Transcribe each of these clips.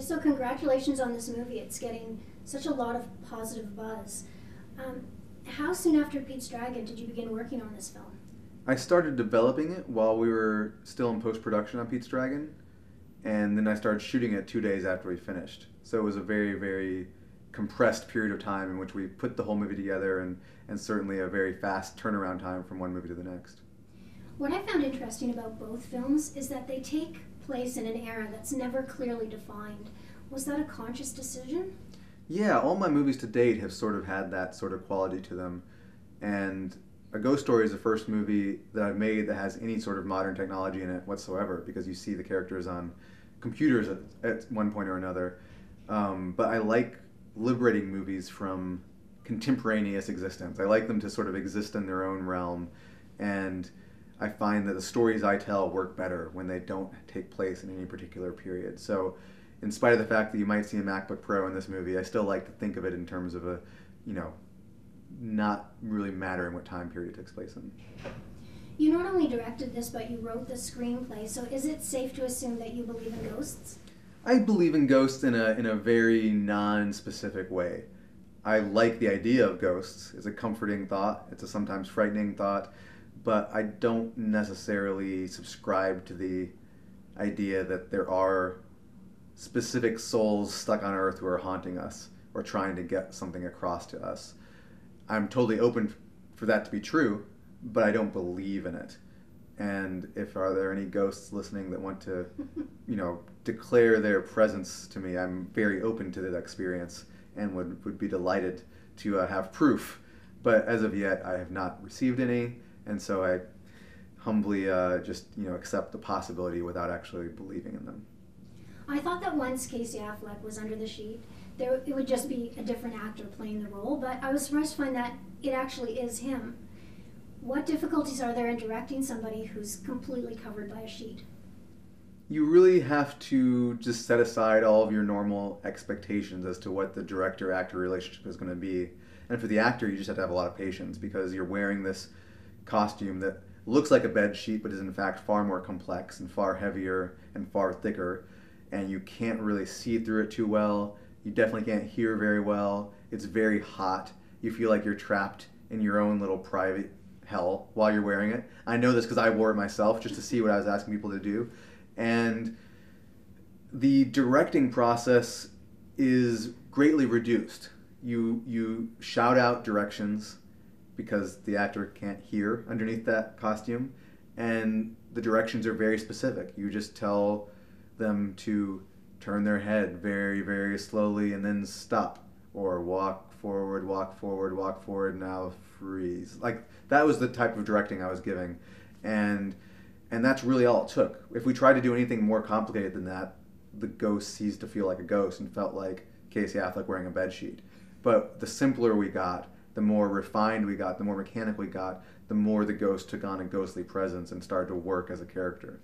so congratulations on this movie. It's getting such a lot of positive buzz. How soon after Pete's Dragon did you begin working on this film? I started developing it while we were still in post-production on Pete's Dragon, and then I started shooting it 2 days after we finished. So it was a very, very compressed period of time in which we put the whole movie together, and certainly a very fast turnaround time from one movie to the next. What I found interesting about both films is that they take place in an era that's never clearly defined. Was that a conscious decision? Yeah, all my movies to date have sort of had that sort of quality to them. And A Ghost Story is the first movie that I've made that has any sort of modern technology in it whatsoever, because you see the characters on computers at one point or another. But I like liberating movies from contemporaneous existence. I like them to sort of exist in their own realm, and I find that the stories I tell work better when they don't take place in any particular period. So in spite of the fact that you might see a MacBook Pro in this movie, I still like to think of it in terms of a, not really mattering what time period it takes place in. You not only directed this, but you wrote the screenplay, so is it safe to assume that you believe in ghosts? I believe in ghosts in a very non-specific way. I like the idea of ghosts. It's a comforting thought. It's a sometimes frightening thought. But I don't necessarily subscribe to the idea that there are specific souls stuck on Earth who are haunting us or trying to get something across to us. I'm totally open for that to be true, but I don't believe in it. And are there any ghosts listening that want to, declare their presence to me, I'm very open to that experience and would be delighted to have proof. But as of yet, I have not received any, and so I humbly just accept the possibility without actually believing in them. I thought that once Casey Affleck was under the sheet, it would just be a different actor playing the role, but I was surprised to find that it actually is him. What difficulties are there in directing somebody who's completely covered by a sheet? You really have to just set aside all of your normal expectations as to what the director-actor relationship is going to be. And for the actor, you just have to have a lot of patience, because you're wearing this costume that looks like a bed sheet but is in fact far more complex and far heavier and far thicker, and you can't really see through it too well. You definitely can't hear very well. It's very hot. You feel like you're trapped in your own little private hell while you're wearing it. I know this because I wore it myself just to see what I was asking people to do. And the directing process is greatly reduced. You shout out directions because the actor can't hear underneath that costume, and the directions are very specific. You just tell them to turn their head very, very slowly and then stop, or walk forward, now freeze. Like, that was the type of directing I was giving, and that's really all it took. If we tried to do anything more complicated than that, the ghost ceased to feel like a ghost and felt like Casey Affleck wearing a bedsheet. But the simpler we got, the more refined we got, the more mechanical we got, the more the ghost took on a ghostly presence and started to work as a character.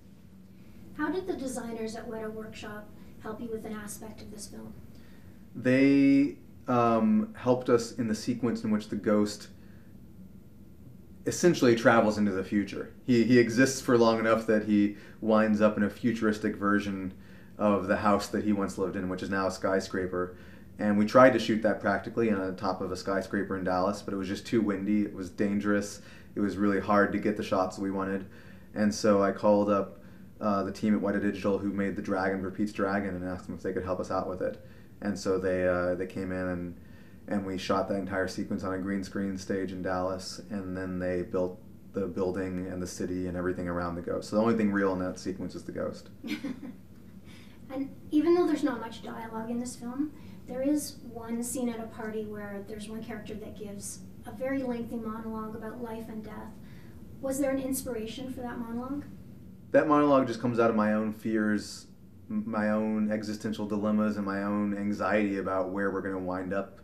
How did the designers at Weta Workshop help you with an aspect of this film? They helped us in the sequence in which the ghost essentially travels into the future. He exists for long enough that he winds up in a futuristic version of the house that he once lived in, which is now a skyscraper. And we tried to shoot that practically on the top of a skyscraper in Dallas, but it was just too windy. It was dangerous. It was really hard to get the shots that we wanted. And so I called up the team at Weta Digital who made the dragon for Pete's Dragon and asked them if they could help us out with it. And so they came in and we shot that entire sequence on a green screen stage in Dallas, and then they built the building and the city and everything around the ghost. So the only thing real in that sequence is the ghost. And even though there's not much dialogue in this film, there is one scene at a party where there's one character that gives a very lengthy monologue about life and death. Was there an inspiration for that monologue? That monologue just comes out of my own fears, my own existential dilemmas, and my own anxiety about where we're going to wind up,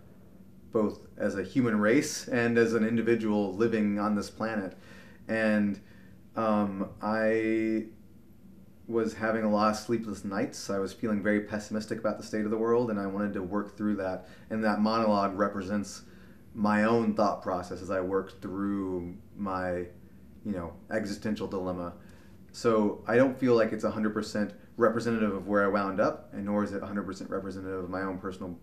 both as a human race and as an individual living on this planet. And I was having a lot of sleepless nights. I was feeling very pessimistic about the state of the world, and I wanted to work through that. And that monologue represents my own thought process as I worked through my, existential dilemma. So I don't feel like it's 100% representative of where I wound up, and nor is it 100% representative of my own personal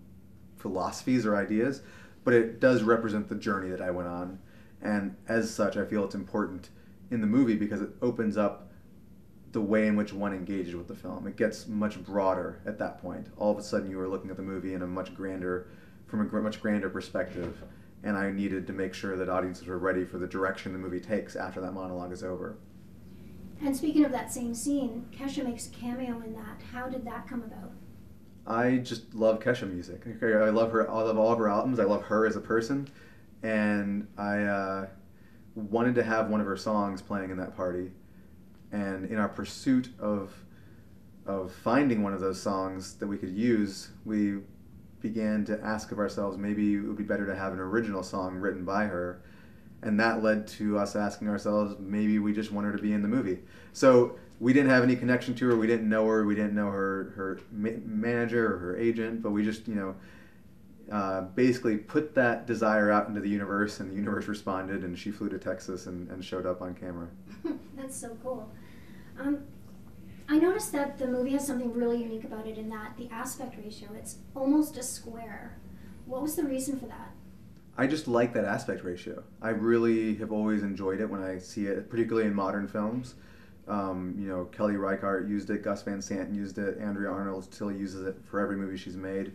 philosophies or ideas, but it does represent the journey that I went on. And as such, I feel it's important in the movie because it opens up the way in which one engages with the film. It gets much broader at that point. All of a sudden, you are looking at the movie in a much grander, from a much grander perspective, and I needed to make sure that audiences were ready for the direction the movie takes after that monologue is over. And speaking of that same scene, Kesha makes a cameo in that. How did that come about? I just love Kesha music. I love her. I love all of her albums. I love her as a person, and I wanted to have one of her songs playing in that party. And in our pursuit of finding one of those songs that we could use, we began to ask of ourselves, maybe it would be better to have an original song written by her. And that led to us asking ourselves, maybe we just want her to be in the movie. So we didn't have any connection to her. We didn't know her. We didn't know her manager or her agent. But we just, basically put that desire out into the universe, and the universe responded, and she flew to Texas and showed up on camera. That's so cool. I noticed that the movie has something really unique about it in that the aspect ratio, it's almost a square. What was the reason for that? I just like that aspect ratio. I really have always enjoyed it when I see it, particularly in modern films. Kelly Reichardt used it, Gus Van Sant used it, Andrea Arnold still uses it for every movie she's made.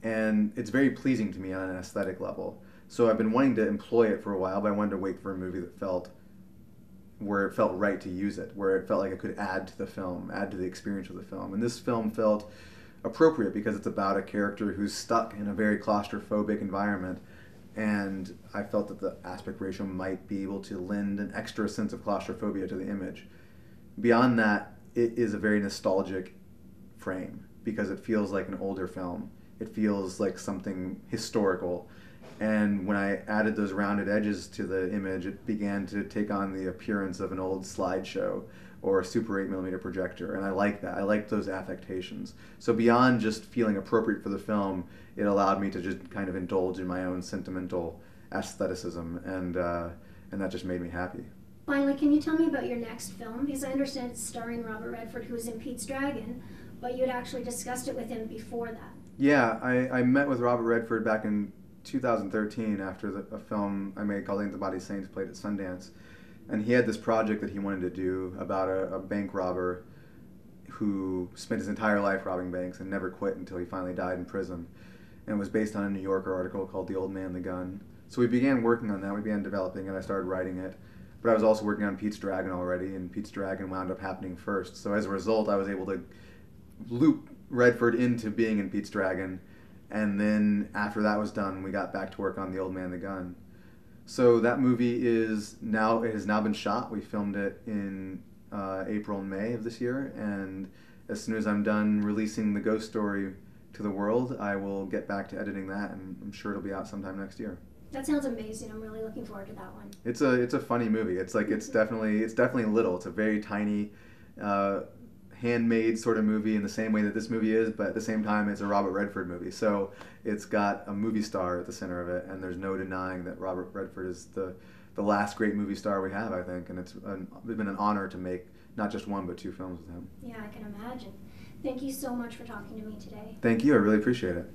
And it's very pleasing to me on an aesthetic level. So I've been wanting to employ it for a while, but I wanted to wait for a movie where it felt right to use it, where it felt like it could add to the film, add to the experience of the film. And this film felt appropriate because it's about a character who's stuck in a very claustrophobic environment. And I felt that the aspect ratio might be able to lend an extra sense of claustrophobia to the image. Beyond that, it is a very nostalgic frame because it feels like an older film. It feels like something historical. And when I added those rounded edges to the image, it began to take on the appearance of an old slideshow or a Super 8mm projector. And I like that. I like those affectations. So beyond just feeling appropriate for the film, it allowed me to just kind of indulge in my own sentimental aestheticism. And that just made me happy. Finally, can you tell me about your next film? Because I understand it's starring Robert Redford, who was in Pete's Dragon, but you had actually discussed it with him before that. Yeah, I met with Robert Redford back in 2013 after a film I made called Ain't the Body Saints played at Sundance. And he had this project that he wanted to do about a bank robber who spent his entire life robbing banks and never quit until he finally died in prison. And it was based on a New Yorker article called The Old Man, the Gun. So we began working on that. We began developing it. I started writing it. But I was also working on Pete's Dragon already, and Pete's Dragon wound up happening first. So as a result, I was able to loop Redford into being in Pete's Dragon. And then after that was done, we got back to work on The Old Man, the Gun. So that movie it has now been shot. We filmed it in April and May of this year. And as soon as I'm done releasing the ghost story to the world, I will get back to editing that, and I'm sure it'll be out sometime next year. That sounds amazing. I'm really looking forward to that one. It's a funny movie. It's definitely little. It's a very tiny, handmade sort of movie in the same way that this movie is, but at the same time it's a Robert Redford movie. So it's got a movie star at the center of it, and there's no denying that Robert Redford is the last great movie star we have, I think, and it's been an honor to make not just one but two films with him. Yeah, I can imagine. Thank you so much for talking to me today. Thank you. I really appreciate it.